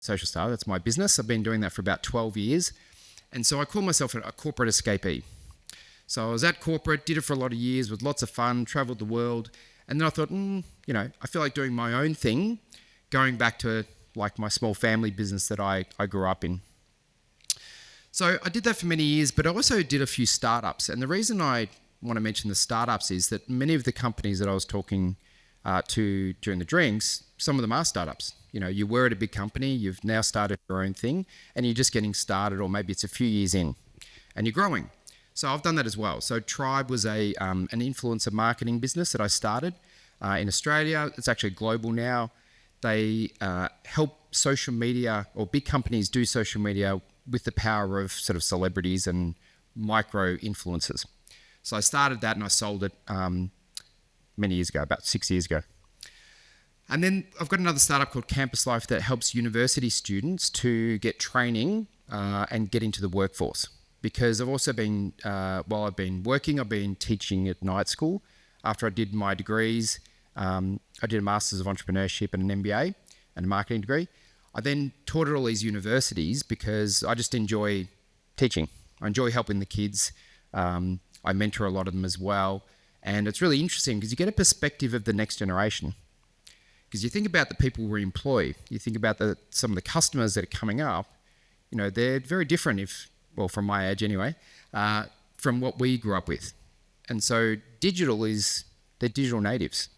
social startup. That's my business. I've been doing that for about 12 years. And so I call myself a corporate escapee. So I was at corporate, did it for a lot of years with lots of fun, traveled the world. And then I thought, I feel like doing my own thing, going back to like my small family business that I grew up in. So I did that for many years, but I also did a few startups. And the reason I want to mention the startups is that many of the companies that I was talking to during the drinks, some of them are startups. You were at a big company, you've now started your own thing, and you're just getting started, or maybe it's a few years in, and you're growing. So I've done that as well. So Tribe was an influencer marketing business that I started in Australia. It's actually global now. They help social media, or big companies do social media with the power of sort of celebrities and micro influencers. So I started that and I sold it many years ago, about 6 years ago. And then I've got another startup called Campus Life that helps university students to get training and get into the workforce. Because I've also been, while I've been working, I've been teaching at night school. After I did my degrees, I did a Masters of Entrepreneurship and an MBA and a marketing degree. I then taught at all these universities because I just enjoy teaching. I enjoy helping the kids. I mentor a lot of them as well. And it's really interesting because you get a perspective of the next generation. Because you think about the people we employ, you think about some of the customers that are coming up, they're very different from my age anyway, from what we grew up with. And so they're digital natives.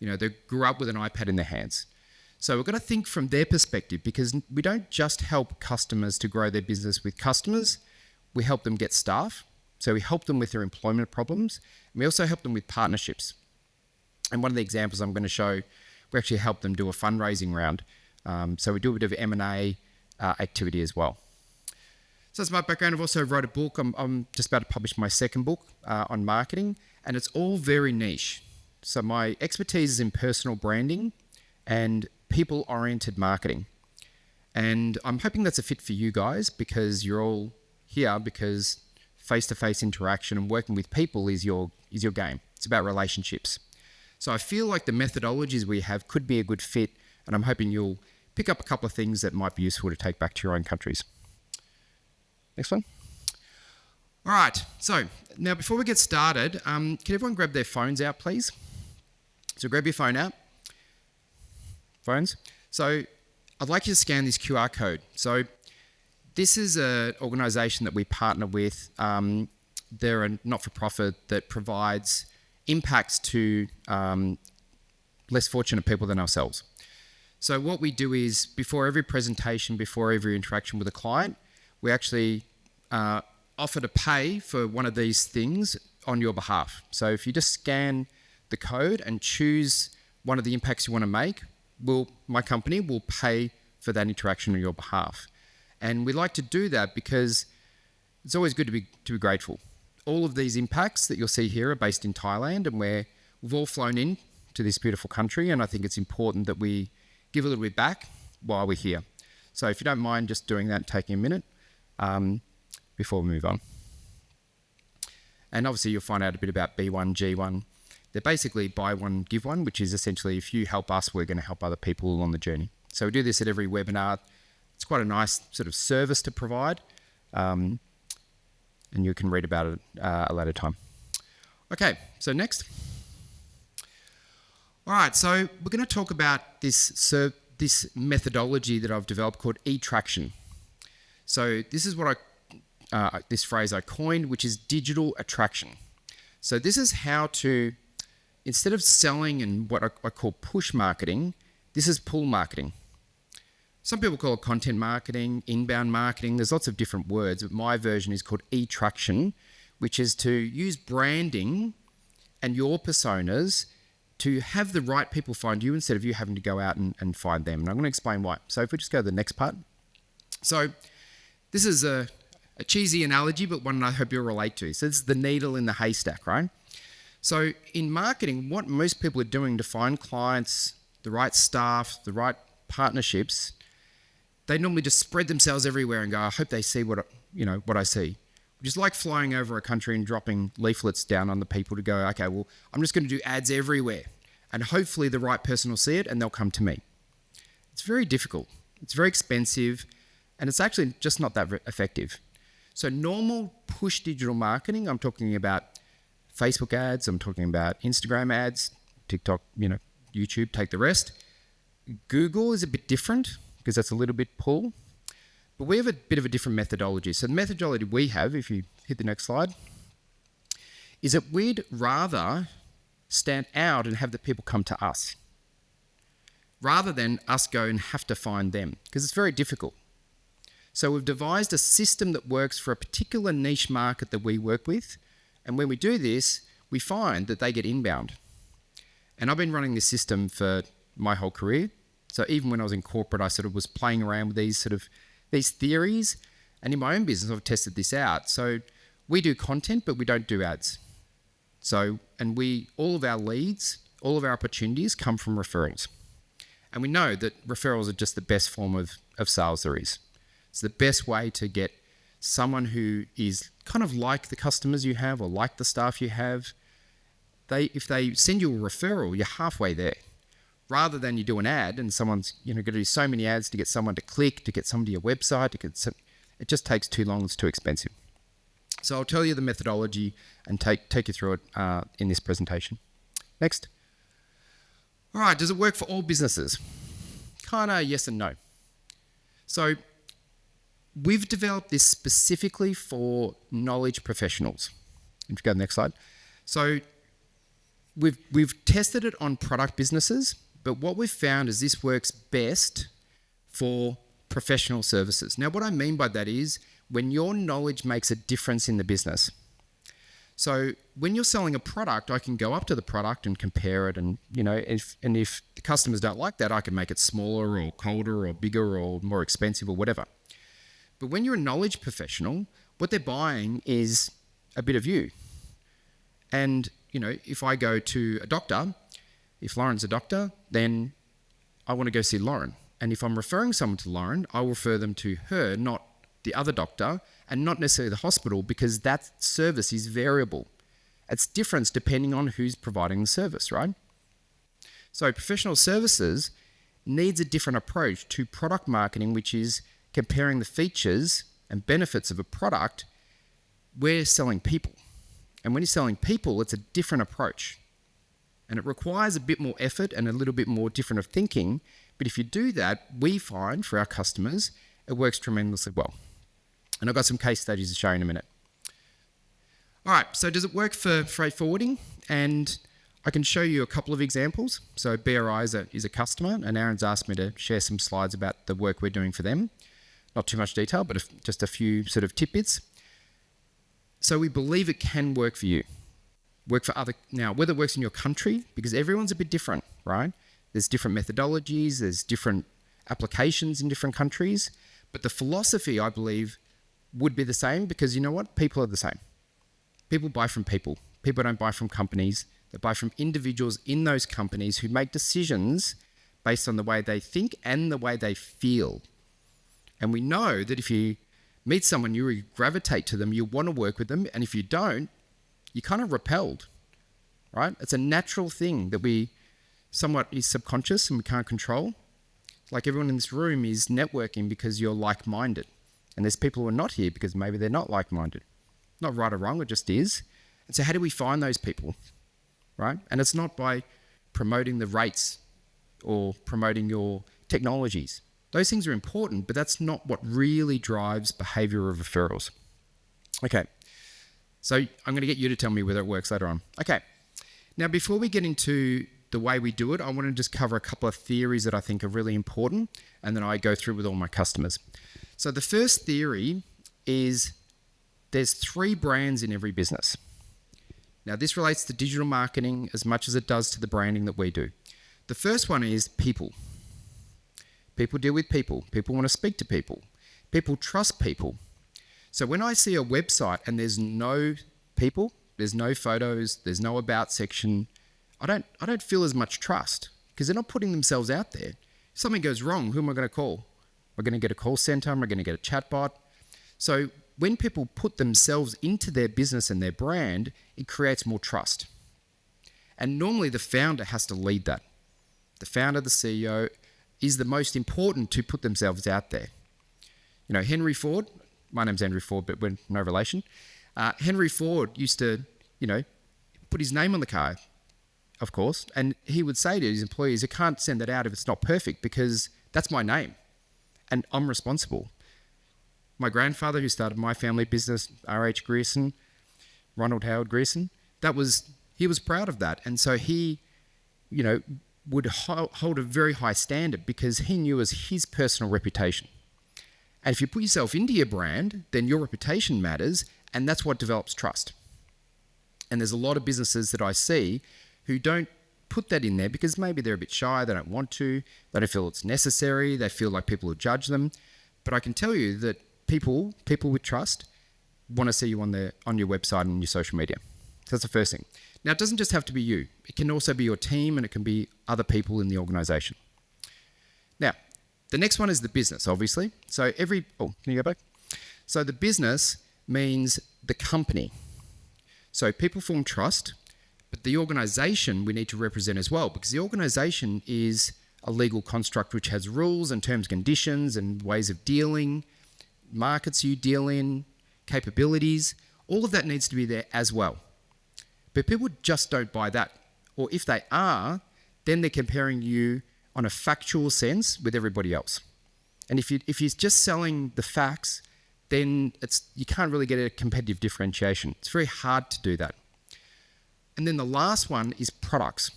They grew up with an iPad in their hands. So we've got to think from their perspective, because we don't just help customers to grow their business with customers, we help them get staff. So we help them with their employment problems, and we also help them with partnerships. And one of the examples I'm going to show, we actually help them do a fundraising round. So we do a bit of M&A activity as well. So that's my background. I've also wrote a book. I'm just about to publish my second book on marketing, and it's all very niche. So my expertise is in personal branding and people-oriented marketing. And I'm hoping that's a fit for you guys, because you're all here because face-to-face interaction and working with people is your game. It's about relationships. So I feel like the methodologies we have could be a good fit, and I'm hoping you'll pick up a couple of things that might be useful to take back to your own countries. Next one. All right, so now before we get started, can everyone grab their phones out, please? So grab your phone out. Phones. So I'd like you to scan this QR code. So this is an organisation that we partner with. They're a not-for-profit that provides impacts to less fortunate people than ourselves. So what we do is, before every presentation, before every interaction with a client, we actually offer to pay for one of these things on your behalf. So if you just scan the code and choose one of the impacts you want to make, my company will pay for that interaction on your behalf. And we like to do that because it's always good to be grateful. All of these impacts that you'll see here are based in Thailand, and we've all flown in to this beautiful country, and I think it's important that we give a little bit back while we're here. So if you don't mind just doing that, taking a minute before we move on. And obviously you'll find out a bit about B1, G1. They're basically buy one, give one, which is essentially if you help us, we're going to help other people along the journey. So we do this at every webinar. It's quite a nice sort of service to provide, and you can read about it a later time. Okay, so next. All right, so we're going to talk about this methodology that I've developed called e-traction. So this is what this phrase I coined, which is digital attraction. So this is how to, instead of selling and what I call push marketing, this is pull marketing. Some people call it content marketing, inbound marketing. There's lots of different words, but my version is called e-traction, which is to use branding and your personas to have the right people find you instead of you having to go out and find them. And I'm going to explain why. So if we just go to the next part. So this is a cheesy analogy, but one I hope you'll relate to. So this is the needle in the haystack, right? So in marketing, what most people are doing to find clients, the right staff, the right partnerships, they normally just spread themselves everywhere and go, I hope they see what I see. Which is like flying over a country and dropping leaflets down on the people to go, okay, well, I'm just going to do ads everywhere. And hopefully the right person will see it and they'll come to me. It's very difficult. It's very expensive, and it's actually just not that effective. So normal push digital marketing, I'm talking about Facebook ads, I'm talking about Instagram ads, TikTok, YouTube, take the rest. Google is a bit different because that's a little bit pull, but we have a bit of a different methodology. So the methodology we have, if you hit the next slide, is that we'd rather stand out and have the people come to us rather than us go and have to find them, because it's very difficult. So we've devised a system that works for a particular niche market that we work with, and when we do this, we find that they get inbound. And I've been running this system for my whole career. So even when I was in corporate, I sort of was playing around with these theories, and in my own business, I've tested this out. So we do content, but we don't do ads. So, and all of our leads, all of our opportunities come from referrals. And we know that referrals are just the best form of sales there is. It's the best way to get someone who is kind of like the customers you have or like the staff you have. If they send you a referral, you're halfway there. Rather than you do an ad and someone's going to do so many ads to get someone to click, to get someone to your website, it just takes too long, it's too expensive. So I'll tell you the methodology and take you through it in this presentation. Next. All right, does it work for all businesses? Kind of yes and no. So we've developed this specifically for knowledge professionals. If you go to the next slide. So we've tested it on product businesses, but what we've found is this works best for professional services. Now, what I mean by that is when your knowledge makes a difference in the business. So when you're selling a product, I can go up to the product and compare it, and if the customers don't like that, I can make it smaller or colder or bigger or more expensive or whatever. But when you're a knowledge professional, what they're buying is a bit of you. And if I go to a doctor, if Lauren's a doctor, then I want to go see Lauren. And if I'm referring someone to Lauren, I'll refer them to her, not the other doctor, and not necessarily the hospital, because that service is variable. It's different depending on who's providing the service, right? So professional services needs a different approach to product marketing, which is comparing the features and benefits of a product. We're selling people. And when you're selling people, it's a different approach. And it requires a bit more effort and a little bit more different of thinking. But if you do that, we find for our customers, it works tremendously well. And I've got some case studies to show you in a minute. All right, so does it work for freight forwarding? And I can show you a couple of examples. So BRI is a customer, and Aaron's asked me to share some slides about the work we're doing for them. Not too much detail, but just a few sort of tidbits. So we believe it can work for you. Work for other. Now, whether it works in your country, because everyone's a bit different, right? There's different methodologies, there's different applications in different countries. But the philosophy, I believe, would be the same, because you know what? People are the same. People buy from people. People don't buy from companies. They buy from individuals in those companies who make decisions based on the way they think and the way they feel. And we know that if you meet someone, you gravitate to them, you want to work with them, and if you don't, you're kind of repelled, right? It's a natural thing that somewhat is subconscious and we can't control. Like everyone in this room is networking because you're like-minded. And there's people who are not here because maybe they're not like-minded. Not right or wrong, it just is. And so how do we find those people, right? And it's not by promoting the rates or promoting your technologies. Those things are important, but that's not what really drives behavior of referrals. Okay, so I'm going to get you to tell me whether it works later on. Okay, now before we get into the way we do it, I want to just cover a couple of theories that I think are really important, and then I go through with all my customers. So the first theory is there's 3 brands in every business. Now this relates to digital marketing as much as it does to the branding that we do. The first one is people. People deal with people. People want to speak to people. People trust people. So when I see a website and there's no people, there's no photos, there's no about section, I don't feel as much trust because they're not putting themselves out there. If something goes wrong, who am I going to call? Am I going to get a call center? Am I going to get a chatbot? So when people put themselves into their business and their brand, it creates more trust. And normally the founder has to lead that. The founder, the CEO, is the most important to put themselves out there. You know, Henry Ford, my name's Andrew Ford, but we're no relation. Henry Ford used to, you know, put his name on the car, of course, and he would say to his employees, I can't send that out if it's not perfect because that's my name and I'm responsible. My grandfather, who started my family business, R.H. Grierson, Ronald Howard Grierson, he was proud of that. And so he, you know, would hold a very high standard because he knew it was his personal reputation. And if you put yourself into your brand, then your reputation matters, and that's what develops trust. And there's a lot of businesses that I see who don't put that in there because maybe they're a bit shy, they don't want to, they don't feel it's necessary, they feel like people will judge them. But I can tell you that people with trust want to see you on your website and your social media. So that's the first thing. Now, it doesn't just have to be you. It can also be your team, and it can be other people in the organization. Now, the next one is the business, obviously. So can you go back? So the business means the company. So people form trust, but the organization we need to represent as well, because the organization is a legal construct which has rules and terms and conditions and ways of dealing, markets you deal in, capabilities. All of that needs to be there as well. But people just don't buy that. Or if they are, then they're comparing you on a factual sense with everybody else. And if you're just selling the facts, then you can't really get a competitive differentiation. It's very hard to do that. And then the last one is products.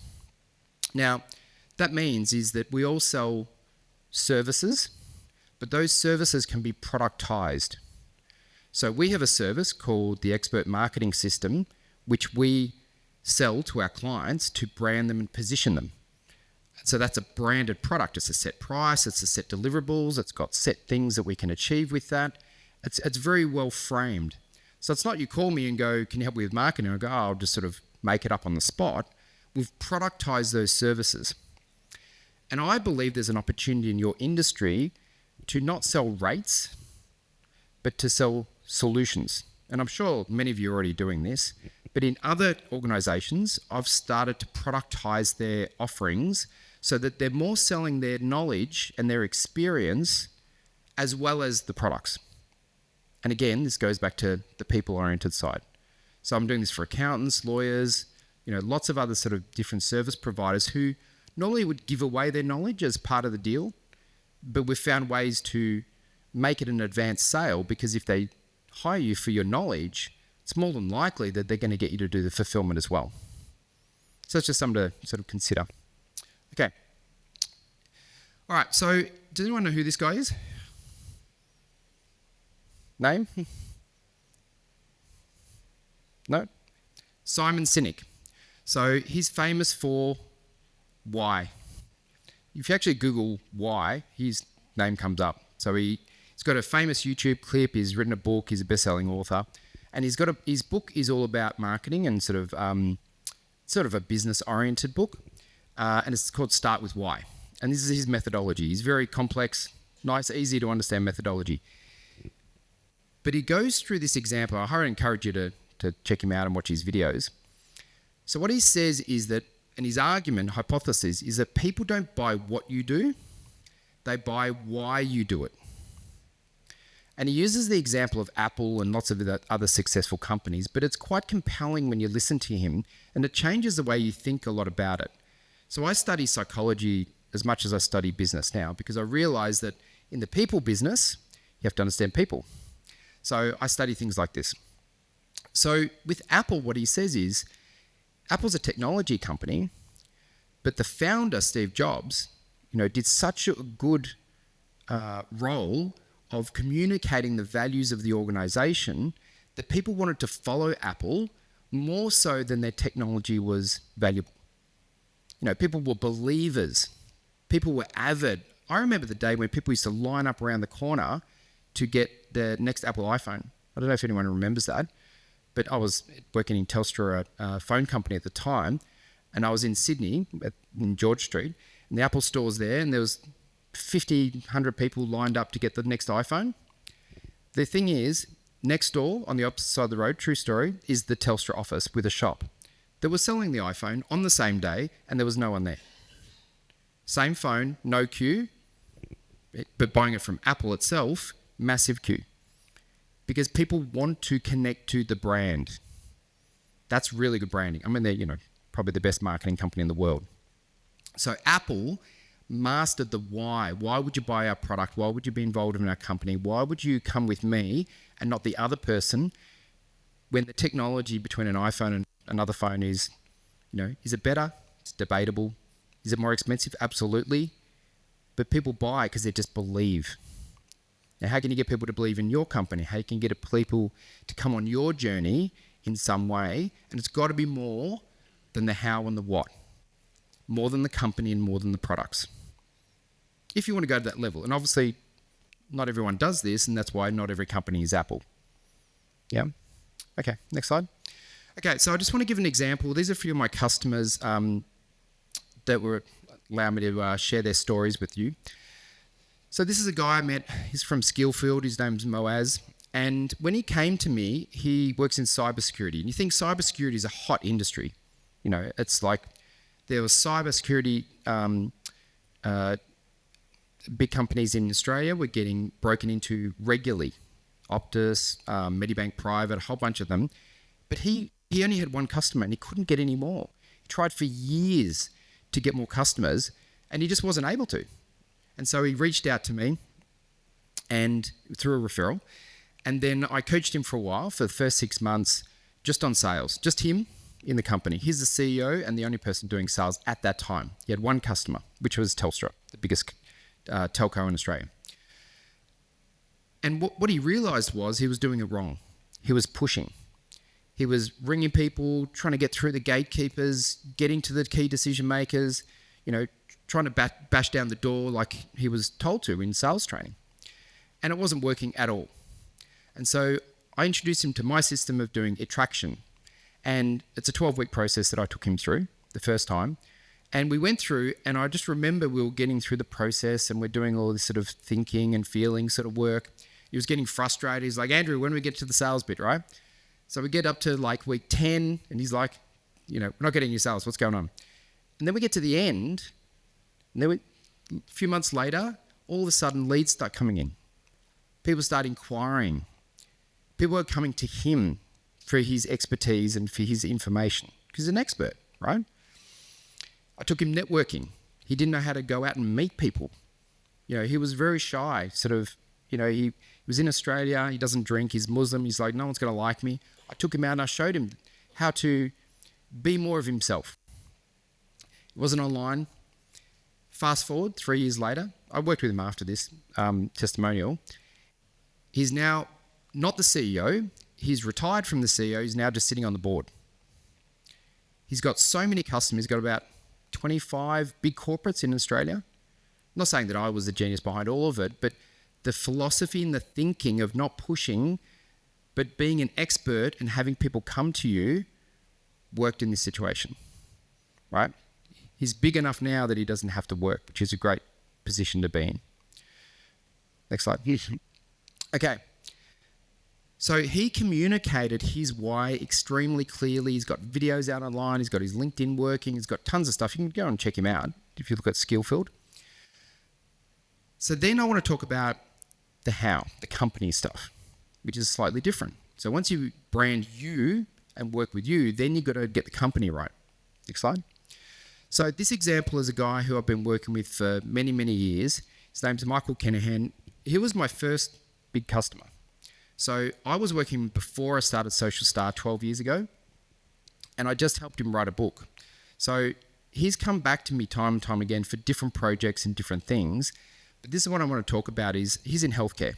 Now, that means is that we all sell services, but those services can be productized. So we have a service called the Expert Marketing System, which we sell to our clients to brand them and position them. So that's a branded product. It's a set price, it's a set deliverables, it's got set things that we can achieve with that. It's very well framed. So it's not you call me and go, can you help me with marketing? I go, I'll just sort of make it up on the spot. We've productized those services. And I believe there's an opportunity in your industry to not sell rates, but to sell solutions. And I'm sure many of you are already doing this, but in other organizations, I've started to productize their offerings so that they're more selling their knowledge and their experience as well as the products. And again, this goes back to the people-oriented side. So I'm doing this for accountants, lawyers, lots of other sort of different service providers who normally would give away their knowledge as part of the deal, but we've found ways to make it an advanced sale because if they hire you for your knowledge, it's more than likely that they're going to get you to do the fulfillment as well. So it's just something to sort of consider. Okay. All right, so does anyone know who this guy is? Name? No? Simon Sinek. So he's famous for why. If you actually Google why, his name comes up. So he's got a famous YouTube clip, he's written a book, he's a best-selling author, and his book is all about marketing and sort of a business-oriented book, and it's called Start With Why. And this is his methodology. He's very complex, nice, easy to understand methodology. But he goes through this example. I highly encourage you to check him out and watch his videos. So what he says is that, and his hypothesis, is that people don't buy what you do, they buy why you do it. And he uses the example of Apple and lots of other successful companies, but it's quite compelling when you listen to him, and it changes the way you think a lot about it. So I study psychology as much as I study business now, because I realize that in the people business, you have to understand people. So I study things like this. So with Apple, what he says is, Apple's a technology company, but the founder, Steve Jobs, did such a good role of communicating the values of the organization that people wanted to follow Apple more so than their technology was valuable. People were believers. People were avid. I remember the day when people used to line up around the corner to get the next Apple iPhone. I don't know if anyone remembers that, but I was working in Telstra, a phone company at the time, and I was in Sydney, in George Street, and the Apple store was there, and there was 50, 100 people lined up to get the next iPhone. The thing is, next door, on the opposite side of the road, true story, is the Telstra office with a shop that was selling the iPhone on the same day, and there was no one there. Same phone, no queue, But buying it from Apple itself, massive queue. Because people want to connect to the brand. That's really good branding. I mean, they're, probably the best marketing company in the world. So Apple mastered the why. Why would you buy our product? Why would you be involved in our company? Why would you come with me and not the other person, when the technology between an iPhone and another phone is it better? It's debatable. Is it more expensive? Absolutely. But people buy because they just believe. Now, how can you get people to believe in your company? How can you get people to come on your journey in some way? And it's got to be more than the how and the what. More than the company and more than the products. If you want to go to that level. And obviously, not everyone does this, and that's why not every company is Apple. Yeah? Okay, next slide. Okay, so I just want to give an example. These are a few of my customers that were allow me to share their stories with you. So this is a guy I met. He's from Skillfield. His name's Moaz. And when he came to me, he works in cybersecurity. And you think cybersecurity is a hot industry. It's like there was cybersecurity, big companies in Australia were getting broken into regularly. Optus, Medibank Private, a whole bunch of them. But he only had one customer and he couldn't get any more. He tried for years to get more customers and he just wasn't able to. And so he reached out to me and through a referral. And then I coached him for a while, for the first 6 months, just on sales, just him in the company. He's the CEO and the only person doing sales at that time. He had one customer, which was Telstra, the biggest telco in Australia. And what he realized was he was doing it wrong. He was pushing. He was ringing people, trying to get through the gatekeepers, getting to the key decision makers, trying to bash down the door like he was told to in sales training. And it wasn't working at all. And so I introduced him to my system of doing attraction. And it's a 12-week process that I took him through the first time. And we went through, and I just remember we were getting through the process and we're doing all this sort of thinking and feeling sort of work. He was getting frustrated. He's like, Andrew, when do we get to the sales bit, right? So we get up to like week 10 and he's like, we're not getting any sales. What's going on? And then we get to the end, and then a few months later, all of a sudden leads start coming in. People start inquiring. People are coming to him for his expertise and for his information because he's an expert, right? I took him networking. He didn't know how to go out and meet people. He was very shy, sort of, he was in Australia. He doesn't drink. He's Muslim. He's like, no one's going to like me. I took him out and I showed him how to be more of himself. It wasn't online. Fast forward 3 years later, I worked with him after this testimonial. He's now not the CEO. He's retired from the CEO. He's now just sitting on the board. He's got so many customers. He's got about 25 big corporates in Australia. I'm not saying that I was the genius behind all of it, but the philosophy and the thinking of not pushing, but being an expert and having people come to you worked in this situation, right? He's big enough now that he doesn't have to work, which is a great position to be in. Next slide. Okay. So he communicated his why extremely clearly. He's got videos out online. He's got his LinkedIn working. He's got tons of stuff. You can go and check him out if you look at Skillfield. So then I want to talk about the how, the company stuff, which is slightly different. So once you brand you and work with you, then you've got to get the company right. Next slide. So this example is a guy who I've been working with for many, many years. His name's Michael Kenahan. He was my first big customer. So I was working before I started Social Star 12 years ago, and I just helped him write a book. So he's come back to me time and time again for different projects and different things. But this is what I want to talk about is he's in healthcare.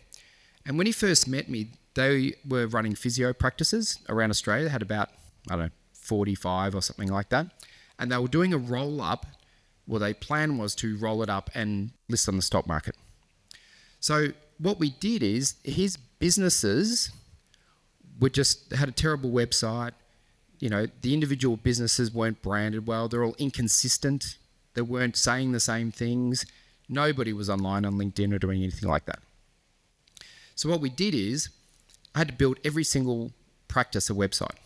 And when he first met me, they were running physio practices around Australia. They had about, 45 or something like that. And they were doing a roll-up. Well, their plan was to roll it up and list on the stock market. So what we did is his businesses had a terrible website. The individual businesses weren't branded well. They're all inconsistent. They weren't saying the same things. Nobody was online on LinkedIn or doing anything like that. So what we did is I had to build every single practice a website.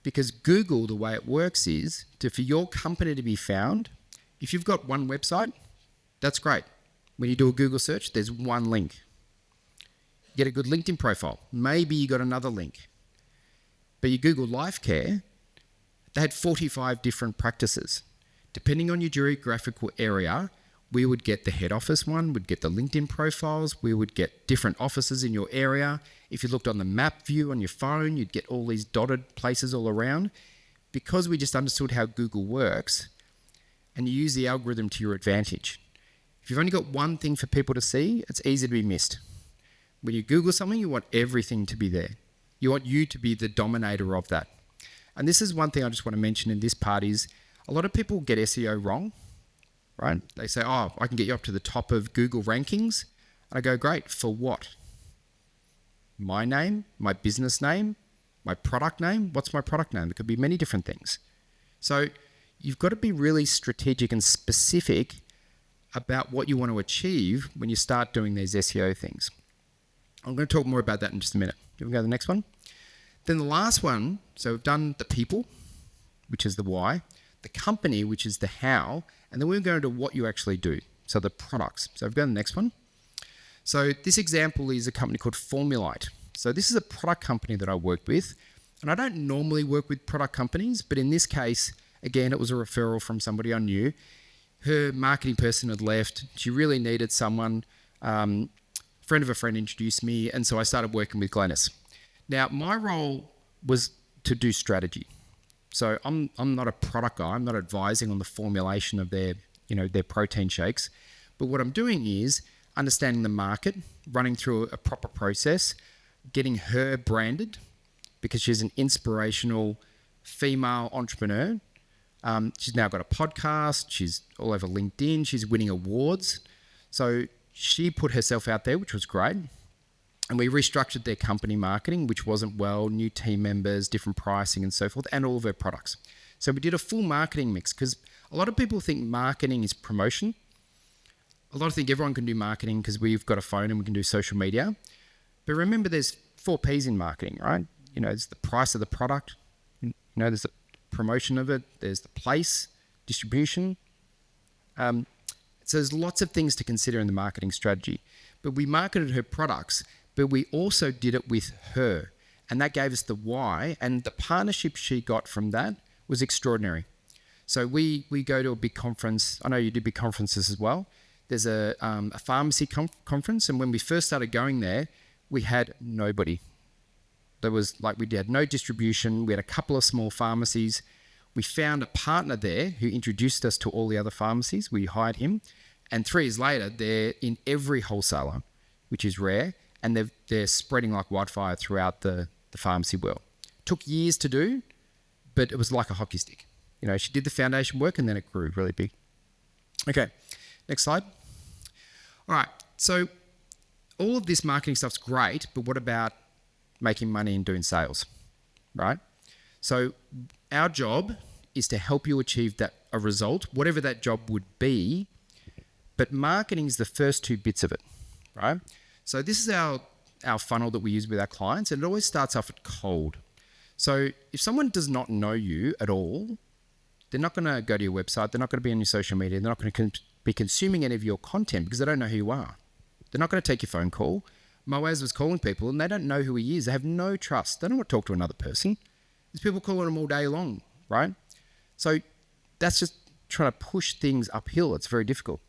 Because Google, the way it works is for your company to be found, if you've got one website, that's great. When you do a Google search, there's one link. You get a good LinkedIn profile. Maybe you got another link. But you Google Life Care, they had 45 different practices. Depending on your geographical area, we would get the head office one, we'd get the LinkedIn profiles, we would get different offices in your area. If you looked on the map view on your phone, you'd get all these dotted places all around. Because we just understood how Google works, and you use the algorithm to your advantage. If you've only got one thing for people to see, it's easy to be missed. When you Google something, you want everything to be there. You want you to be the dominator of that. And this is one thing I just want to mention in this part is a lot of people get SEO wrong, right? They say, oh, I can get you up to the top of Google rankings. And I go, great, for what? My name, my business name, my product name? What's my product name? There could be many different things. So you've got to be really strategic and specific about what you want to achieve when you start doing these SEO things. I'm going to talk more about that in just a minute. You want to go to the next one? Then the last one, so we've done the people, which is the why, the company, which is the how, and then we're going to what you actually do, so the products. So we've got the next one. So this example is a company called Formulite. So this is a product company that I worked with, and I don't normally work with product companies, but in this case, again, it was a referral from somebody I knew. Her marketing person had left. She really needed someone. Friend of a friend introduced me, and so I started working with Glennis. Now, my role was to do strategy. So I'm not a product guy. I'm not advising on the formulation of their protein shakes. But what I'm doing is understanding the market, running through a proper process, getting her branded because she's an inspirational female entrepreneur. She's now got a podcast. She's all over LinkedIn. She's winning awards. So she put herself out there, which was great. And we restructured their company marketing, which wasn't well, new team members, different pricing and so forth, and all of her products. So we did a full marketing mix because a lot of people think marketing is promotion. A lot of think everyone can do marketing because we've got a phone and we can do social media. But remember, there's 4 P's in marketing, right? There's the price of the product. There's the promotion of it. There's the place, distribution. So there's lots of things to consider in the marketing strategy. But we marketed her products, but we also did it with her. And that gave us the why. And the partnership she got from that was extraordinary. So we go to a big conference. I know you do big conferences as well. There's a pharmacy conference. And when we first started going there, we had nobody. We had no distribution. We had a couple of small pharmacies. We found a partner there who introduced us to all the other pharmacies. We hired him. And 3 years later, they're in every wholesaler, which is rare. And they're spreading like wildfire throughout the pharmacy world. Took years to do, but it was like a hockey stick. She did the foundation work and then it grew really big. Okay, next slide. All right, so all of this marketing stuff's great, but what about making money and doing sales, right? So our job is to help you achieve a result, whatever that job would be, but marketing is the first 2 bits of it, right? So this is our funnel that we use with our clients, and it always starts off at cold. So if someone does not know you at all, they're not going to go to your website, they're not going to be on your social media, they're not going to be consuming any of your content because they don't know who you are. They're not going to take your phone call. Moaz was calling people and they don't know who he is. They have no trust. They don't want to talk to another person. There's people calling him all day long, right? So that's just trying to push things uphill. It's very difficult.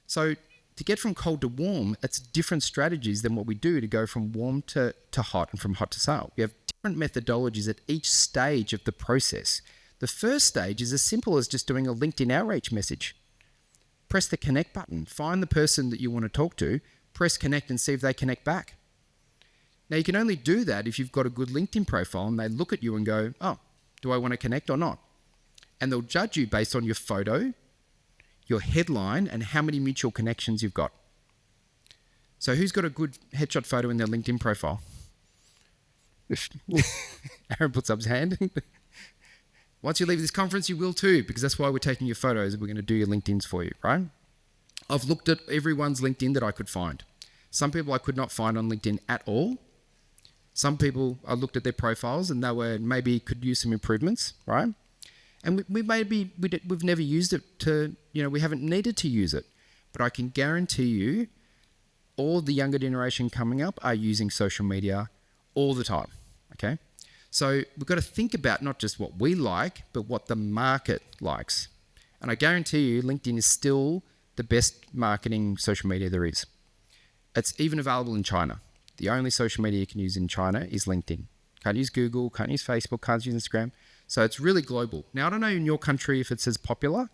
So to get from cold to warm, it's different strategies than what we do to go from warm to hot and from hot to sale. We have different methodologies at each stage of the process. The first stage is as simple as just doing a LinkedIn outreach message. Press the connect button, find the person that you want to talk to, press connect and see if they connect back. Now you can only do that if you've got a good LinkedIn profile and they look at you and go, oh, do I want to connect or not? And they'll judge you based on your photo, your headline, and how many mutual connections you've got. So who's got a good headshot photo in their LinkedIn profile? Aaron puts up his hand. Once you leave this conference, you will too, because that's why we're taking your photos. We're going to do your LinkedIns for you, right? I've looked at everyone's LinkedIn that I could find. Some people I could not find on LinkedIn at all. Some people, I looked at their profiles and they were maybe could use some improvements, right? And we've never used it we haven't needed to use it. But I can guarantee you all the younger generation coming up are using social media all the time, okay? So we've got to think about not just what we like, but what the market likes. And I guarantee you LinkedIn is still the best marketing social media there is. It's even available in China. The only social media you can use in China is LinkedIn. Can't use Google, can't use Facebook, can't use Instagram. So it's really global. Now, I don't know in your country if it's as popular,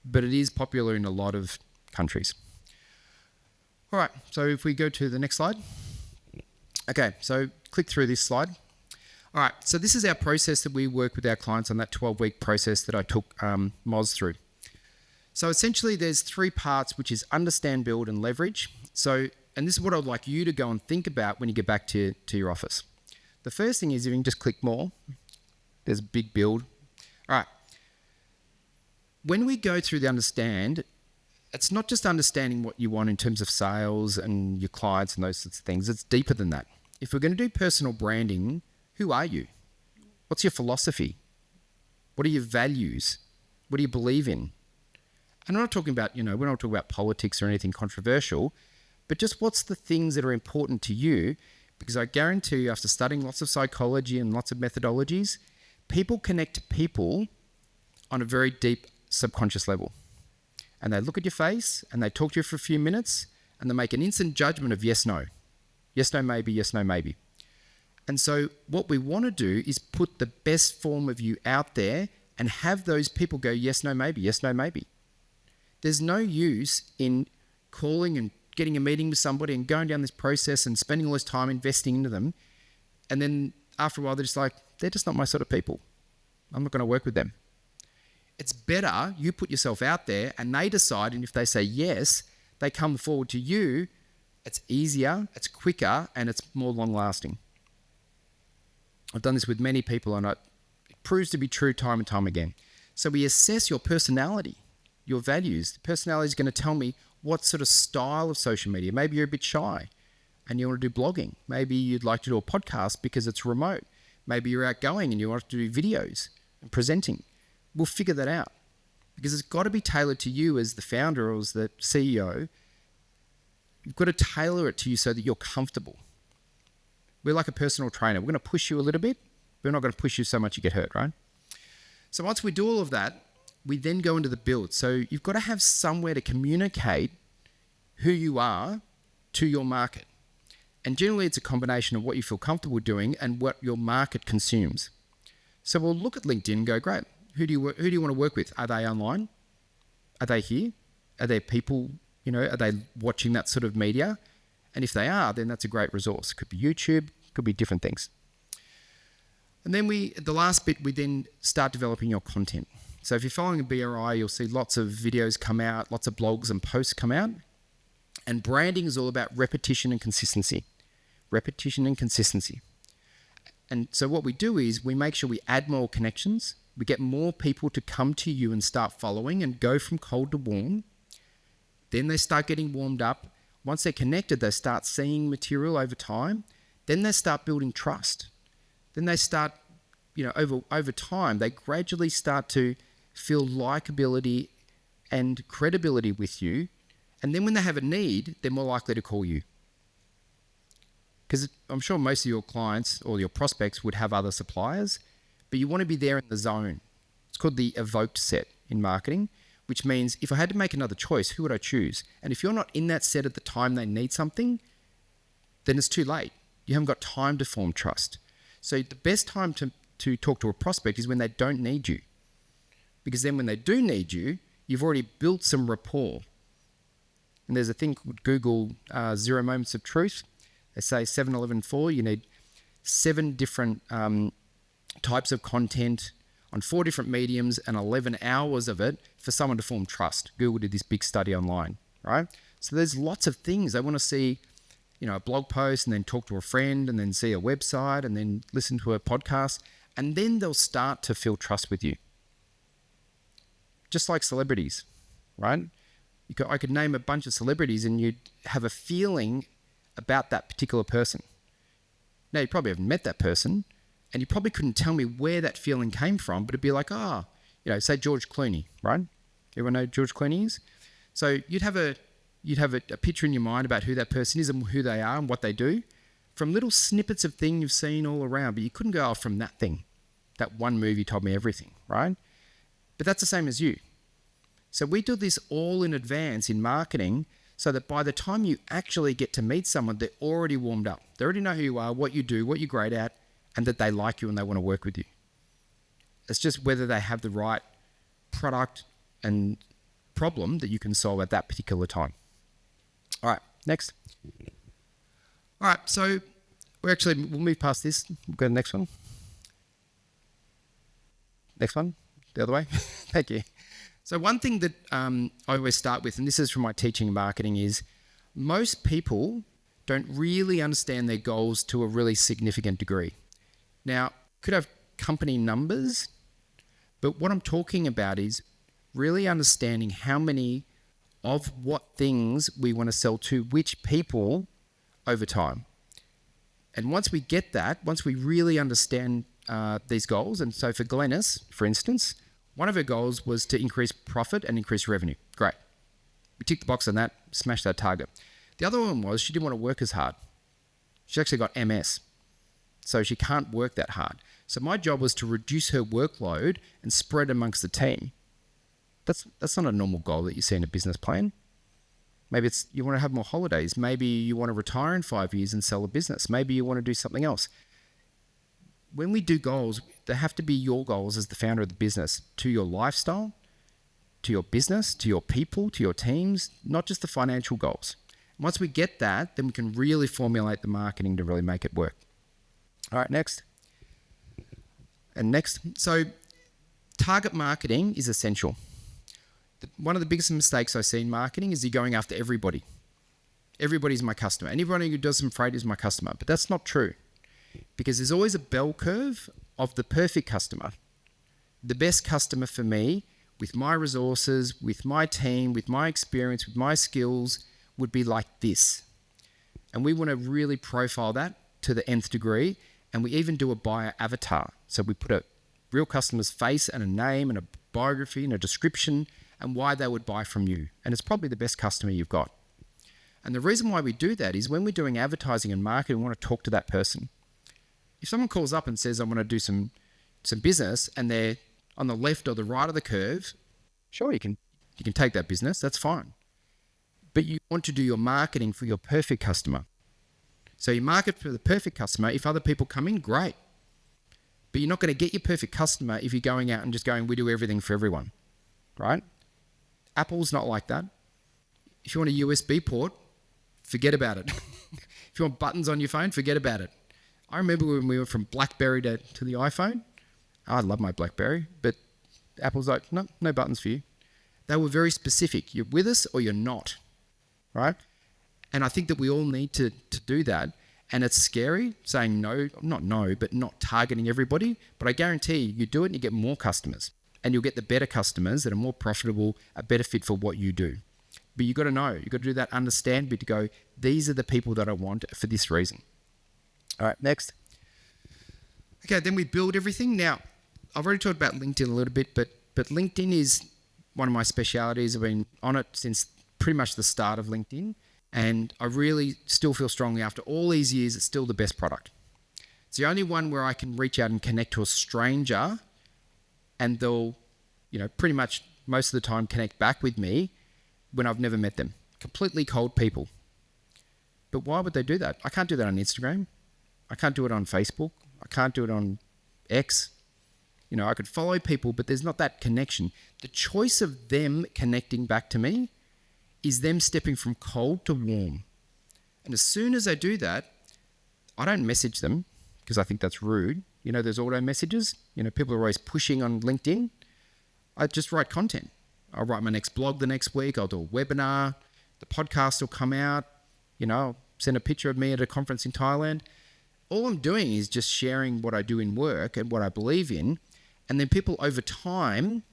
but it is popular in a lot of countries. All right, so if we go to the next slide. Okay, so click through this slide. All right, so this is our process that we work with our clients on, that 12-week process that I took Moz through. So essentially there's 3 parts, which is understand, build, and leverage. So, and this is what I'd like you to go and think about when you get back to your office. The first thing is if you can just click more, there's a big build. All right, when we go through the understand, it's not just understanding what you want in terms of sales and your clients and those sorts of things. It's deeper than that. If we're going to do personal branding, who are you? What's your philosophy? What are your values? What do you believe in? And I'm not talking about, we're not talking about politics or anything controversial, but just what's the things that are important to you? Because I guarantee you, after studying lots of psychology and lots of methodologies, people connect to people on a very deep subconscious level. And they look at your face and they talk to you for a few minutes and they make an instant judgment of yes, no. Yes, no, maybe, yes, no, maybe. And so what we want to do is put the best form of you out there and have those people go yes, no, maybe, yes, no, maybe. There's no use in calling and getting a meeting with somebody and going down this process and spending all this time investing into them. And then after a while, they're just not my sort of people. I'm not going to work with them. It's better you put yourself out there and they decide, and if they say yes, they come forward to you. It's easier, it's quicker, and it's more long-lasting. I've done this with many people and it proves to be true time and time again. So we assess your personality, your values. The personality is going to tell me what sort of style of social media. Maybe you're a bit shy and you want to do blogging. Maybe you'd like to do a podcast because it's remote. Maybe you're outgoing and you want to do videos and presenting. We'll figure that out because it's got to be tailored to you as the founder or as the CEO. You've got to tailor it to you so that you're comfortable. We're like a personal trainer. We're going to push you a little bit, but we're not going to push you so much you get hurt, right? So once we do all of that, we then go into the build. So you've got to have somewhere to communicate who you are to your market. And generally it's a combination of what you feel comfortable doing and what your market consumes. So we'll look at LinkedIn and go, great. Who do you want to work with? Are they online? Are they here? Are there people, are they watching that sort of media? And if they are, then that's a great resource. Could be YouTube, could be different things. And then the last bit, we then start developing your content. So if you're following a BRI, you'll see lots of videos come out, lots of blogs and posts come out. And branding is all about repetition and consistency. Repetition and consistency. And so what we do is we make sure we add more connections. We get more people to come to you and start following and go from cold to warm. Then they start getting warmed up. Once they're connected, they start seeing material over time. Then they start building trust. Then they start, over time, they gradually start to feel likability and credibility with you. And then when they have a need, they're more likely to call you. Because I'm sure most of your clients or your prospects would have other suppliers, but you want to be there in the zone. It's called the evoked set in marketing, which means if I had to make another choice, who would I choose? And if you're not in that set at the time they need something, then it's too late. You haven't got time to form trust. So the best time to talk to a prospect is when they don't need you. Because then when they do need you, you've already built some rapport. And there's a thing called Google 0 moments of truth. They say 7, 11, 4. You need 7 different types of content on 4 different mediums and 11 hours of it for someone to form trust. Google did this big study online, right? So there's lots of things. They want to see, a blog post and then talk to a friend and then see a website and then listen to a podcast. And then they'll start to feel trust with you. Just like celebrities, right? I could name a bunch of celebrities and you'd have a feeling about that particular person. Now, you probably haven't met that person and you probably couldn't tell me where that feeling came from, but it'd be like, say George Clooney, right? Everyone know who George Clooney is? So you'd have you'd have a picture in your mind about who that person is and who they are and what they do from little snippets of things you've seen all around, but you couldn't go off from that thing. That one movie told me everything, right? But that's the same as you. So we do this all in advance in marketing so that by the time you actually get to meet someone, they're already warmed up. They already know who you are, what you do, what you're great at, and that they like you and they want to work with you. It's just whether they have the right product and problem that you can solve at that particular time. All right, next. All right, so we'll move past this. We'll go to the next one. Next one, the other way. Thank you. So one thing that I always start with, and this is from my teaching and marketing, is most people don't really understand their goals to a really significant degree. Now, could have company numbers, but what I'm talking about is really understanding how many of what things we want to sell to which people over time. And once we get that, once we really understand these goals, and so for Glenys, for instance, one of her goals was to increase profit and increase revenue. Great. We ticked the box on that, smashed that target. The other one was she didn't want to work as hard. She actually got MS, so she can't work that hard. So my job was to reduce her workload and spread amongst the team. That's not a normal goal that you see in a business plan. Maybe it's you want to have more holidays. Maybe you want to retire in 5 years and sell a business. Maybe you want to do something else. When we do goals, they have to be your goals as the founder of the business to your lifestyle, to your business, to your people, to your teams, not just the financial goals. Once we get that, then we can really formulate the marketing to really make it work. All right, next. And next. So target marketing is essential. One of the biggest mistakes I see in marketing is you're going after everybody. Everybody's my customer. Anybody who does some freight is my customer. But that's not true. Because there's always a bell curve of the perfect customer. The best customer for me, with my resources, with my team, with my experience, with my skills, would be like this. And we want to really profile that to the nth degree. And we even do a buyer avatar. So we put a real customer's face and a name and a biography and a description and why they would buy from you. And it's probably the best customer you've got. And the reason why we do that is when we're doing advertising and marketing, we want to talk to that person. If someone calls up and says, I want to do some business, and they're on the left or the right of the curve, sure, you can take that business, that's fine. But you want to do your marketing for your perfect customer. So you market for the perfect customer. If other people come in, great. But you're not going to get your perfect customer if you're going out and just going, we do everything for everyone, right? Apple's not like that. If you want a USB port, forget about it. If you want buttons on your phone, forget about it. I remember when we went from BlackBerry to the iPhone. I love my BlackBerry, but Apple's like, no buttons for you. They were very specific. You're with us or you're not, right? And I think that we all need to do that. And it's scary saying no, not no, but not targeting everybody. But I guarantee you do it and you get more customers. And you'll get the better customers that are more profitable, a better fit for what you do. But you've got to know, you've got to do that, understand, but to go, these are the people that I want for this reason. All right, next. Okay, then we build everything. Now, I've already talked about LinkedIn a little bit, but LinkedIn is one of my specialities. I've been on it since pretty much the start of LinkedIn. And I really still feel strongly after all these years, it's still the best product. It's the only one where I can reach out and connect to a stranger and they'll, pretty much most of the time connect back with me when I've never met them. Completely cold people. But why would they do that? I can't do that on Instagram. I can't do it on Facebook. I can't do it on X. I could follow people, but there's not that connection. The choice of them connecting back to me is them stepping from cold to warm. And as soon as I do that, I don't message them because I think that's rude. There's auto messages. People are always pushing on LinkedIn. I just write content. I'll write my next blog the next week. I'll do a webinar. The podcast will come out. I'll send a picture of me at a conference in Thailand. All I'm doing is just sharing what I do in work and what I believe in. And then people over time,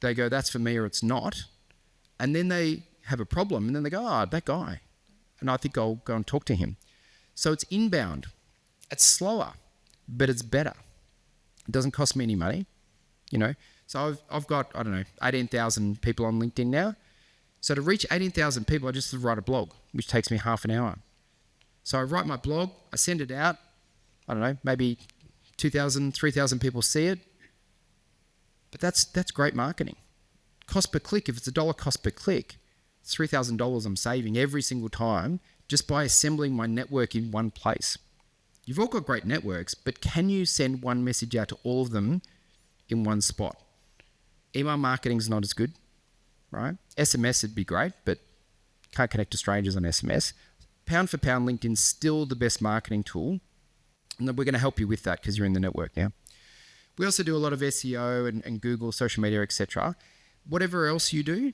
they go, that's for me or it's not. And then they have a problem and then they go, that guy. And I think I'll go and talk to him. So it's inbound. It's slower, but it's better. It doesn't cost me any money, So I've got, 18,000 people on LinkedIn now. So to reach 18,000 people, I just write a blog, which takes me half an hour. So I write my blog, I send it out, I don't know, maybe 2,000, 3,000 people see it. But that's great marketing. Cost per click, if it's $1 cost per click, it's $3,000 I'm saving every single time just by assembling my network in one place. You've all got great networks, but can you send one message out to all of them in one spot? Email marketing is not as good, right? SMS would be great, but can't connect to strangers on SMS. Pound for pound, LinkedIn's still the best marketing tool. And we're going to help you with that because you're in the network now. We also do a lot of SEO and Google, social media, etc. Whatever else you do,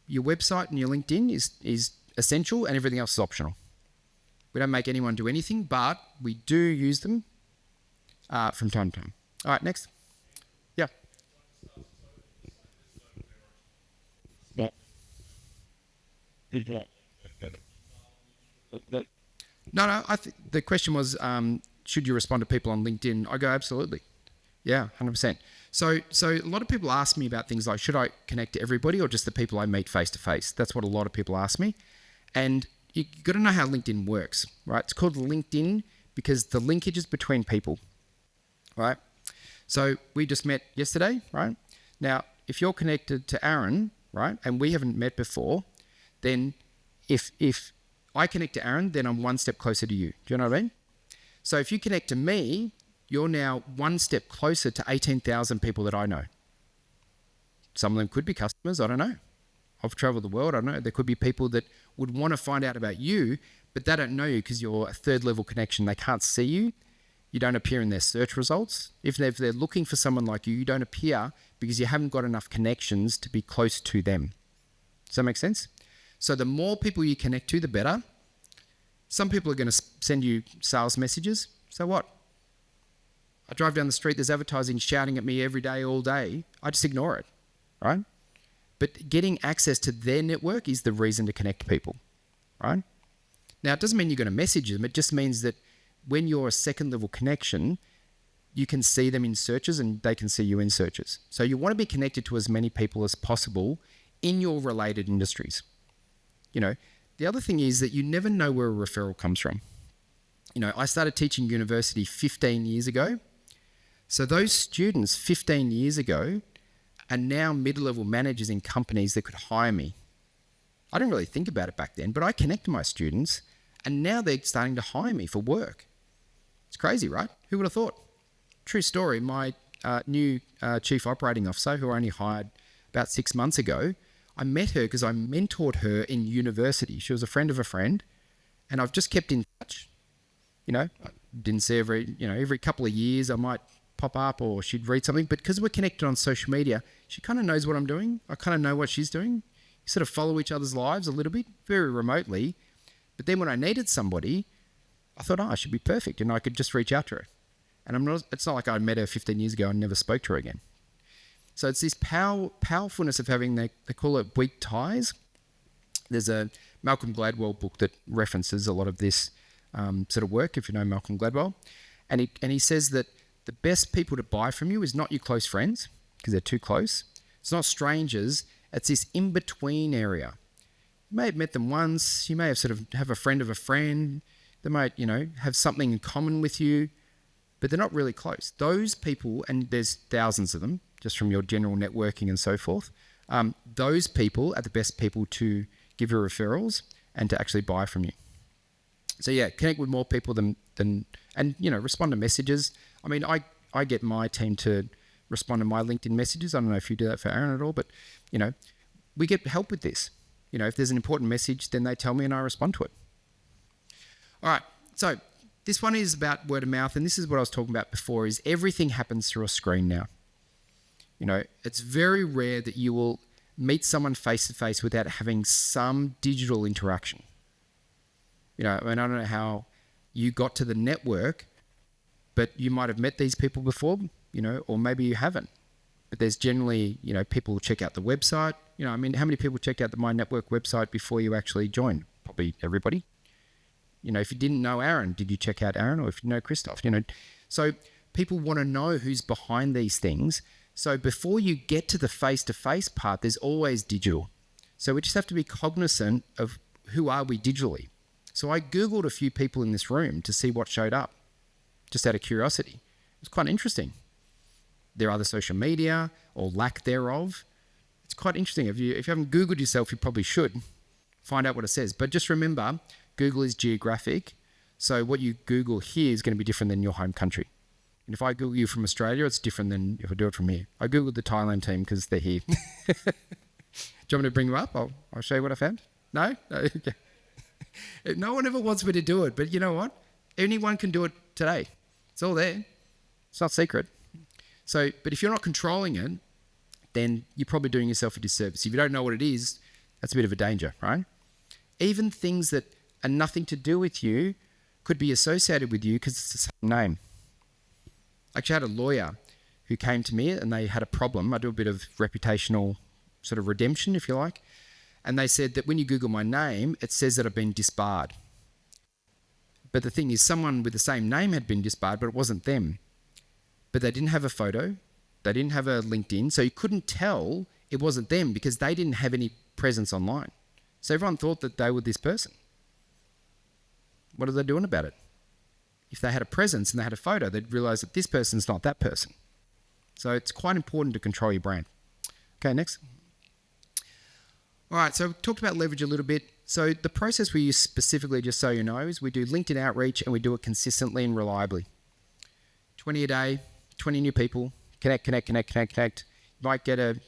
your website and your LinkedIn is essential and everything else is optional. We don't make anyone do anything, but we do use them from time to time. All right, next. Yeah. No, I think the question was, should you respond to people on LinkedIn? I go, absolutely. Yeah, 100%. So a lot of people ask me about things like, should I connect to everybody or just the people I meet face to face? That's what a lot of people ask me. And you've got to know how LinkedIn works, right? It's called LinkedIn because the linkages between people, right? So we just met yesterday, right? Now, if you're connected to Aaron, right, and we haven't met before, then if I connect to Aaron, then I'm one step closer to you. Do you know what I mean? So if you connect to me, you're now one step closer to 18,000 people that I know. Some of them could be customers, I don't know. I've traveled the world, I don't know. There could be people that would want to find out about you, but they don't know you because you're a third level connection. They can't see you. You don't appear in their search results. If they're looking for someone like you, you don't appear because you haven't got enough connections to be close to them. Does that make sense? So the more people you connect to, the better. Some people are going to send you sales messages. So what? I drive down the street, there's advertising shouting at me every day, all day. I just ignore it, right? But getting access to their network is the reason to connect people, right? Now, it doesn't mean you're going to message them. It just means that when you're a second level connection, you can see them in searches and they can see you in searches. So you want to be connected to as many people as possible in your related industries. You know, the other thing is that you never know where a referral comes from. You know, I started teaching university 15 years ago. So those students 15 years ago are now mid-level managers in companies that could hire me. I didn't really think about it back then, but I connect to my students and now they're starting to hire me for work. It's crazy, right? Who would have thought? True story, my new chief operating officer, who I only hired about 6 months ago, I met her because I mentored her in university. She was a friend of a friend and I've just kept in touch. You know, I didn't see every couple of years I might pop up or she'd read something, but because we're connected on social media, she kind of knows what I'm doing. I kind of know what she's doing. You sort of follow each other's lives a little bit, very remotely. But then when I needed somebody, I thought, I should be perfect and I could just reach out to her. And it's not like I met her 15 years ago and never spoke to her again. So it's this powerfulness of having, they call it weak ties. There's a Malcolm Gladwell book that references a lot of this sort of work, if you know Malcolm Gladwell. And he says that the best people to buy from you is not your close friends, because they're too close. It's not strangers. It's this in-between area. You may have met them once. You may have have a friend of a friend. They might, have something in common with you, but they're not really close. Those people, and there's thousands of them, just from your general networking and so forth, those people are the best people to give you referrals and to actually buy from you. So yeah, connect with more people than respond to messages. I mean, I get my team to respond to my LinkedIn messages. I don't know if you do that for Aaron at all, but we get help with this. If there's an important message, then they tell me and I respond to it. All right, so this one is about word of mouth, and this is what I was talking about before, is everything happens through a screen now. It's very rare that you will meet someone face to face without having some digital interaction. I don't know how you got to the network, but you might have met these people before, or maybe you haven't. But there's generally, people check out the website. How many people checked out the MyNetwork website before you actually joined? Probably everybody. If you didn't know Aaron, did you check out Aaron? Or if you know Christoph, So people want to know who's behind these things. So before you get to the face-to-face part, there's always digital. So we just have to be cognizant of who are we digitally. So I Googled a few people in this room to see what showed up, just out of curiosity. It's quite interesting. Their other social media or lack thereof. It's quite interesting. If you haven't Googled yourself, you probably should find out what it says. But just remember, Google is geographic. So what you Google here is going to be different than your home country. And if I Google you from Australia, it's different than if I do it from here. I Googled the Thailand team because they're here. Do you want me to bring them up? I'll show you what I found. No? Okay. No one ever wants me to do it, but you know what? Anyone can do it today. It's all there. It's not secret. So, but if you're not controlling it, then you're probably doing yourself a disservice. If you don't know what it is, that's a bit of a danger, right? Even things that are nothing to do with you could be associated with you because it's the same name. I actually had a lawyer who came to me and they had a problem. I do a bit of reputational sort of redemption, if you like. And they said that when you Google my name, it says that I've been disbarred. But the thing is, someone with the same name had been disbarred, but it wasn't them. But they didn't have a photo. They didn't have a LinkedIn. So you couldn't tell it wasn't them because they didn't have any presence online. So everyone thought that they were this person. What are they doing about it? If they had a presence and they had a photo, they'd realize that this person's not that person. So it's quite important to control your brand. Okay, next. All right, so we talked about leverage a little bit. So the process we use specifically, just so you know, is we do LinkedIn outreach and we do it consistently and reliably. 20 a day, 20 new people, connect. You might get a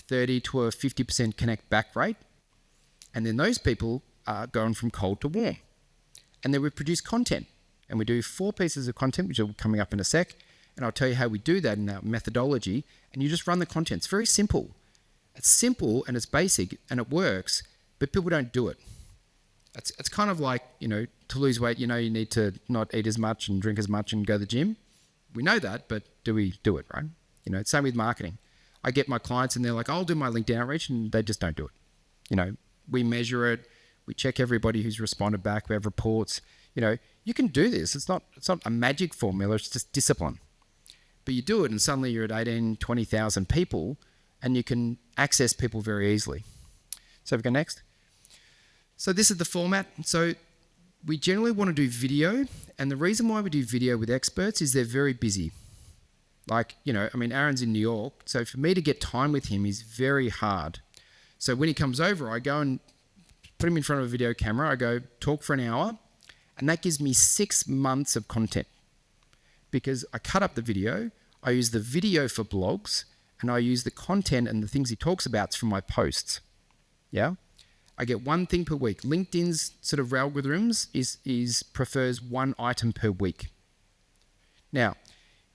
30 to a 50% connect back rate. And then those people are going from cold to warm. And then we produce content. And we do 4 pieces of content, which are coming up in a sec. And I'll tell you how we do that in our methodology. And you just run the content. It's very simple. It's simple and it's basic and it works, but people don't do it. It's kind of like, to lose weight, you need to not eat as much and drink as much and go to the gym. We know that, but do we do it, right? Same with marketing. I get my clients and they're like, I'll do my LinkedIn outreach, and they just don't do it. We measure it. We check everybody who's responded back. We have reports. You can do this. It's not a magic formula. It's just discipline. But you do it and suddenly you're at 18, 20,000 people and you can access people very easily. So we go next. So this is the format. So we generally want to do video. And the reason why we do video with experts is they're very busy. Aaron's in New York. So for me to get time with him is very hard. So when he comes over, I go and put him in front of a video camera. I go talk for an hour. And that gives me 6 months of content. Because I cut up the video. I use the video for blogs. And I use the content and the things he talks about for my posts. Yeah? I get 1 thing per week. LinkedIn's sort of algorithms prefers 1 item per week. Now,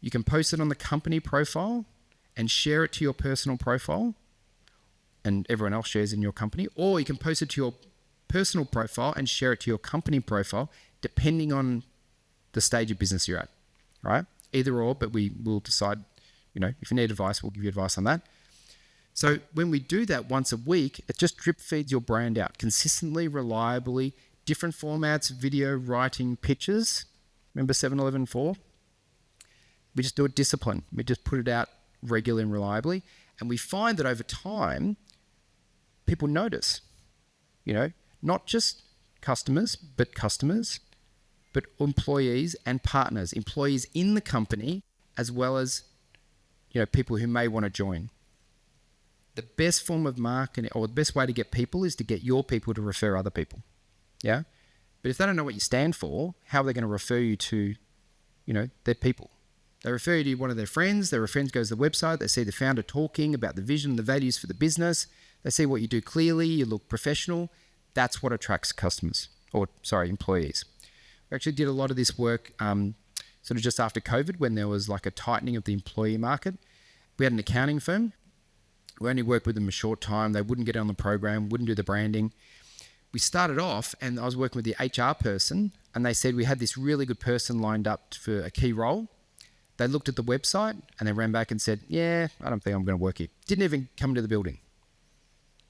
you can post it on the company profile and share it to your personal profile and everyone else shares in your company, or you can post it to your personal profile and share it to your company profile depending on the stage of business you're at, right? Either or, but we will decide, if you need advice, we'll give you advice on that. So when we do that once a week, it just drip feeds your brand out consistently, reliably, different formats, video, writing, pictures. Remember 7-Eleven-4? We just do it discipline. We just put it out regularly and reliably. And we find that over time, people notice, not just customers, but employees and partners, employees in the company, as well as, people who may want to join. The best form of marketing, or the best way to get people, is to get your people to refer other people. Yeah? But if they don't know what you stand for, how are they going to refer you to, their people? They refer you to one of their friends. Their friend goes to the website. They see the founder talking about the vision, the values for the business. They see what you do clearly. You look professional. That's what attracts employees. We actually did a lot of this work sort of just after COVID, when there was like a tightening of the employee market. We had an accounting firm. We only worked with them a short time. They wouldn't get on the program, wouldn't do the branding. We started off, and I was working with the HR person, and they said we had this really good person lined up for a key role. They looked at the website, and they ran back and said, yeah, I don't think I'm going to work here. Didn't even come into the building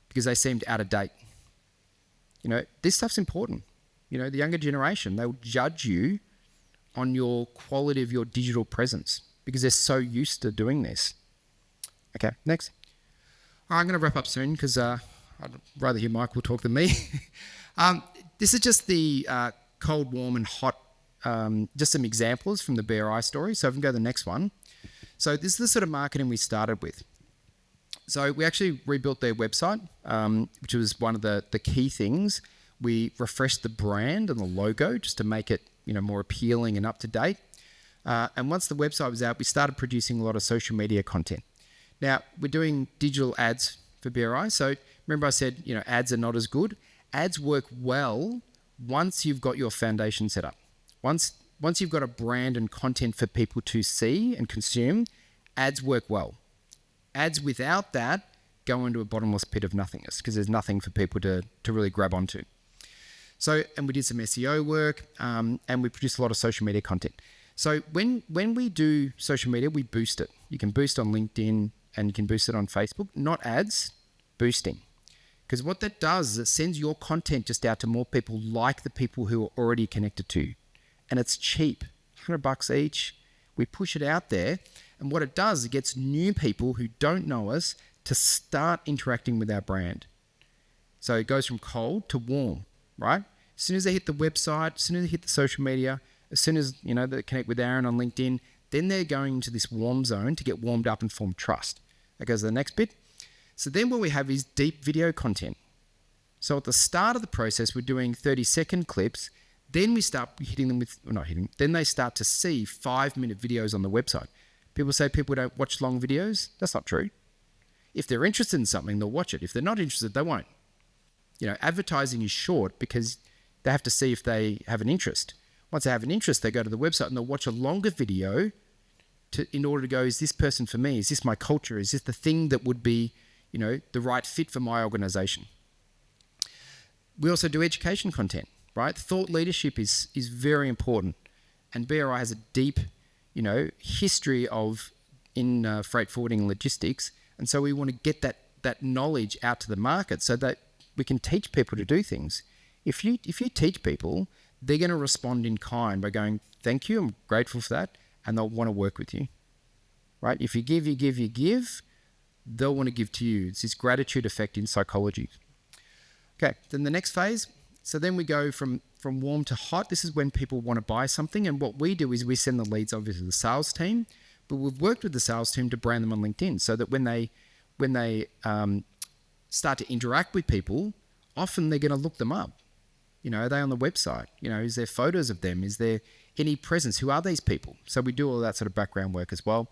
because they seemed out of date. This stuff's important. The younger generation, they'll judge you on your quality of your digital presence because they're so used to doing this. Okay, next. All right, I'm going to wrap up soon because I I'd rather hear Michael talk than me. This is just the cold, warm and hot, just some examples from the BRI story. So if we can go to the next one. So this is the sort of marketing we started with. So we actually rebuilt their website, which was one of the key things. We refreshed the brand and the logo just to make it, more appealing and up to date. And once the website was out, we started producing a lot of social media content. Now, we're doing digital ads for BRI. So remember I said, ads are not as good. Ads work well once you've got your foundation set up. Once you've got a brand and content for people to see and consume, ads work well. Ads without that go into a bottomless pit of nothingness because there's nothing for people to really grab onto. So, and we did some SEO work, and we produced a lot of social media content. So when we do social media, we boost it. You can boost on LinkedIn and you can boost it on Facebook, not ads, boosting. Because what that does is it sends your content just out to more people like the people who are already connected to you. And it's cheap, $100 each. We push it out there. And what it does, it gets new people who don't know us to start interacting with our brand. So it goes from cold to warm, right? As soon as they hit the website, as soon as they hit the social media, as soon as, they connect with Aaron on LinkedIn, then they're going into this warm zone to get warmed up and form trust. That goes to the next bit. So then what we have is deep video content. So at the start of the process, we're doing 30-second clips. Then we start hitting them with, then they start to see 5-minute videos on the website. People say people don't watch long videos. That's not true. If they're interested in something, they'll watch it. If they're not interested, they won't. Advertising is short because they have to see if they have an interest. Once they have an interest, they go to the website and they'll watch a longer video in order to go, is this person for me? Is this my culture? Is this the thing that would be, the right fit for my organization? We also do education content, right? Thought leadership is very important. And BRI has a deep, history in freight forwarding and logistics. And so we want to get that knowledge out to the market so that we can teach people to do things. If you teach people, they're going to respond in kind by going, thank you, I'm grateful for that, and they'll want to work with you, right? If you give, they'll want to give to you. It's this gratitude effect in psychology. Okay, then the next phase. So then we go from warm to hot. This is when people want to buy something, and what we do is we send the leads obviously to the sales team, but we've worked with the sales team to brand them on LinkedIn so that when they start to interact with people, often they're going to look them up. Are they on the website? Is there photos of them? Is there any presence? Who are these people? So we do all that sort of background work as well.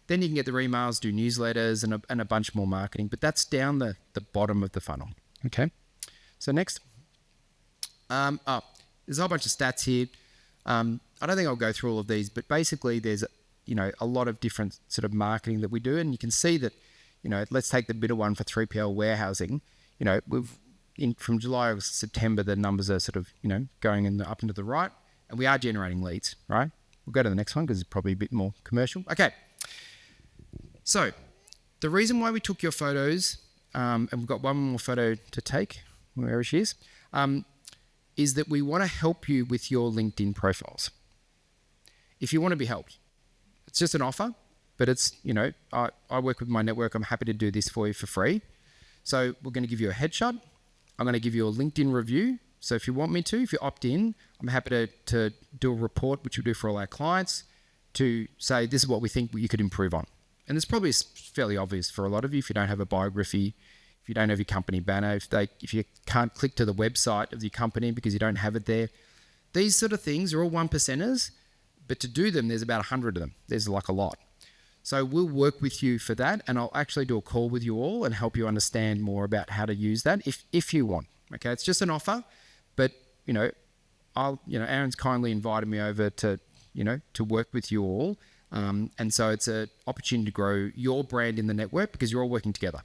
Then you can get their emails, do newsletters and a bunch more marketing, but that's down the bottom of the funnel. Okay. So next. There's a whole bunch of stats here. I don't think I'll go through all of these, but basically there's, a lot of different sort of marketing that we do. And you can see that, let's take the middle one for 3PL warehousing. From July to September, the numbers are sort of, going up and to the right, and we are generating leads, right? We'll go to the next one because it's probably a bit more commercial. Okay. So the reason why we took your photos, and we've got one more photo to take, wherever she is that we want to help you with your LinkedIn profiles. If you want to be helped, it's just an offer, but it's, I work with MyNetwork. I'm happy to do this for you for free. So we're going to give you a headshot. I'm going to give you a LinkedIn review. So if you want me to, if you opt in, I'm happy to do a report, which we do for all our clients, to say this is what we think you could improve on. And it's probably fairly obvious for a lot of you if you don't have a biography, if you don't have your company banner, if you can't click to the website of your company because you don't have it there. These sort of things are all 1%ers, but to do them, there's about 100 of them. There's like a lot. So we'll work with you for that, and I'll actually do a call with you all and help you understand more about how to use that if you want. Okay, it's just an offer, but Aaron's kindly invited me over to work with you all, and so it's an opportunity to grow your brand in the network because you're all working together.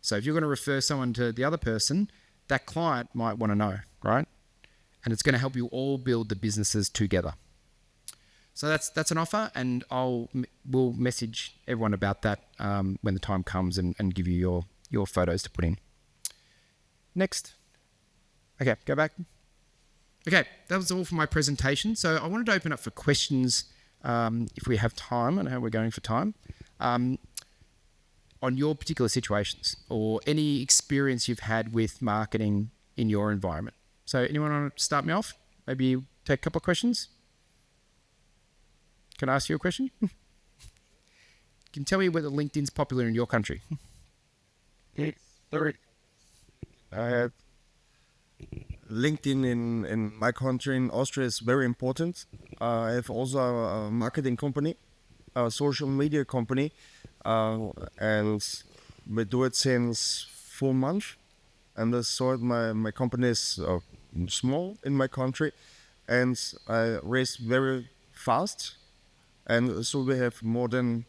So if you're going to refer someone to the other person, that client might want to know, right? And it's going to help you all build the businesses together. So that's an offer, and we'll message everyone about that when the time comes and give you your photos to put in. Next. Okay, go back. Okay, that was all for my presentation. So I wanted to open up for questions if we have time. I know how we're going for time. on your particular situations or any experience you've had with marketing in your environment. So anyone want to start me off? Maybe take a couple of questions? Can I ask you a question? Can you tell me whether LinkedIn's popular in your country? Uh, LinkedIn in my country, in Austria, is very important. I have also a marketing company, a social media company, and we do it since 4 months. And I saw it, my company is small in my country, and I raised very fast. And so we have more than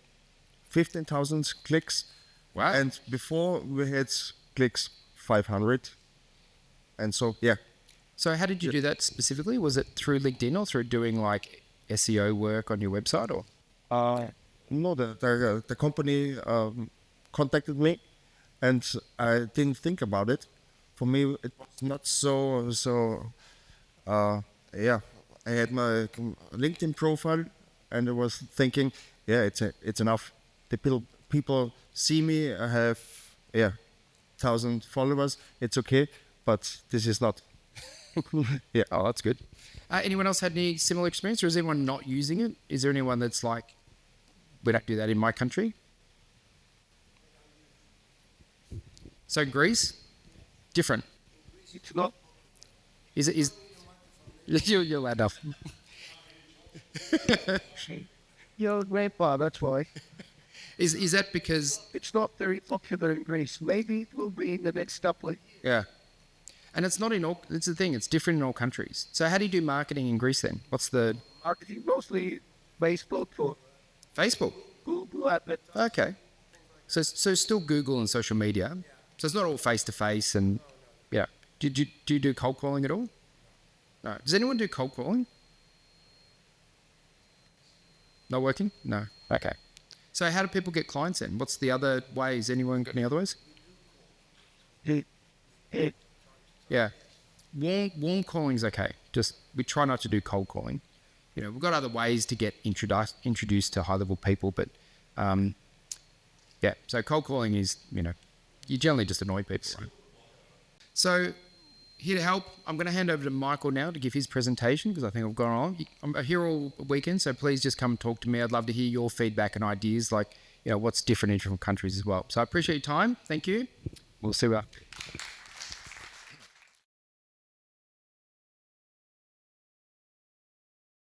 15,000 clicks. Wow. And before we had clicks 500. And so, yeah. So how did you do that specifically? Was it through LinkedIn or through doing like SEO work on your website or? No, the company contacted me, and I didn't think about it. For me, it was not so. Yeah, I had my LinkedIn profile, and I was thinking, yeah, it's enough. The people see me. I have 1,000 followers. It's okay, but this is not. Yeah. Oh, that's good. Anyone else had any similar experience, or is anyone not using it? Is there anyone that's like, we don't do that in my country? So Greece, different. It's not. Is it? Is you're loud enough? Your grandpa, that's why. Is that because? It's not very popular in Greece. Maybe it will be in the next couple of years. Yeah. And it's not in all. It's the thing. It's different in all countries. So how do you do marketing in Greece then? What's the Marketing mostly Facebook for Facebook? Google Advert. Okay. So still Google and social media. So it's not all face to face and yeah. Do you do cold calling at all? No. Does anyone do cold calling? Not working? No. Okay. So how do people get clients then? What's the other ways? Anyone got any other ways? Yeah. Warm calling's okay. Just we try not to do cold calling. You know, we've got other ways to get introduced to high level people, but yeah. So cold calling is, you know, you generally just annoy people. Right? So here to help, I'm going to hand over to Michael now to give his presentation because I think I've gone on. I'm here all weekend, so please just come talk to me. I'd love to hear your feedback and ideas, like, you know, what's different in different countries as well. So I appreciate your time. Thank you. We'll see you after.